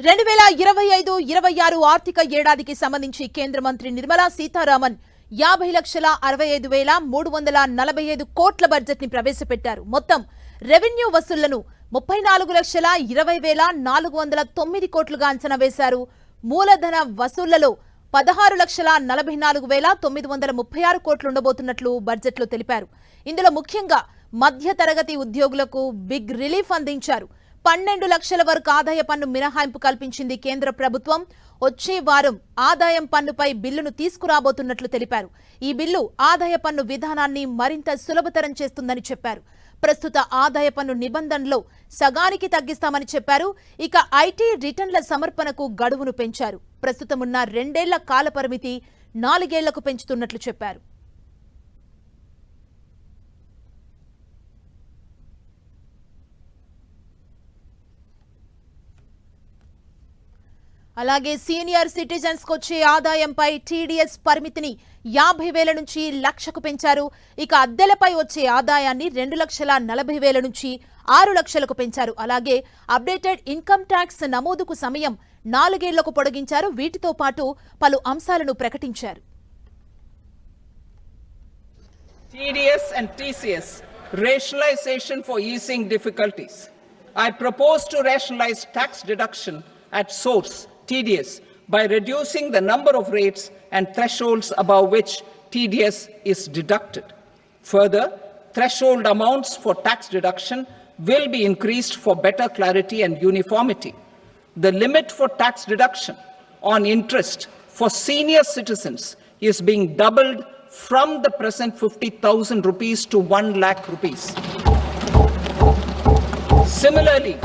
2025-26 ఆర్థిక ఏడాదికి సంబంధించి కేంద్ర మంత్రి నిర్మలా సీతారామన్ 50,65,345 కోట్ల బడ్జెట్ ని ప్రవేశపెట్టారు. మొత్తం రెవెన్యూ వసూళ్లను 34,20,409 కోట్లుగా అంచనా వేశారు. మూలధన వసూళ్లలో 16,44,936 కోట్లు ఉండబోతున్నట్లు బడ్జెట్లో తెలిపారు. ఇందులో ముఖ్యంగా మధ్య తరగతి ఉద్యోగులకు బిగ్ రిలీఫ్ అందించారు. 12 లక్షల వరకు ఆదాయ పన్ను మినహాయింపు కల్పించింది కేంద్ర ప్రభుత్వం. వచ్చే వారం ఆదాయం పన్నుపై బిల్లును తీసుకురాబోతున్నట్లు తెలిపారు. ఈ బిల్లు ఆదాయ పన్ను విధానాన్ని మరింత సులభతరం చేస్తుందని చెప్పారు. ప్రస్తుత ఆదాయ పన్ను నిబంధనలో సగానికి తగ్గిస్తామని చెప్పారు. ఇక ఐటీ రిటర్న్ల సమర్పణకు గడువును పెంచారు. ప్రస్తుతం ఉన్న 2 ఏళ్ల కాల పరిమితి 4 ఏళ్లకు పెంచుతున్నట్లు చెప్పారు. అలాగే సీనియర్ సిటిజన్స్ కు వచ్చే ఆదాయంపై టీడీఎస్ పరిమితిని 50,000 నుంచి 1,00,000కు పెంచారు. ఇక అద్దెలపై వచ్చే ఆదాయాన్ని 2,40,000 నుంచి 6 లక్షలకు పెంచారు. అలాగే అప్డేటెడ్ ఇన్కమ్ ట్యాక్స్ నమోదుకు సమయం 4 ఏళ్లకు పొడిగించారు. వీటితో పాటు పలు అంశాలను ప్రకటించారు. TDS and TCS rationalization for easing difficulties. I propose to rationalize tax deduction at source TDS by reducing the number of rates and thresholds above which TDS is deducted. Further, threshold amounts for tax deduction will be increased for better clarity and uniformity. The limit for tax deduction on interest for senior citizens is being doubled from the present 50,000 rupees to 1 lakh rupees. Similarly,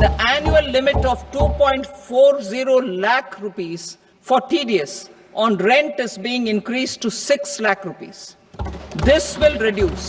the annual limit of 2.40 lakh rupees for TDS on rent is being increased to 6 lakh rupees. This will reduce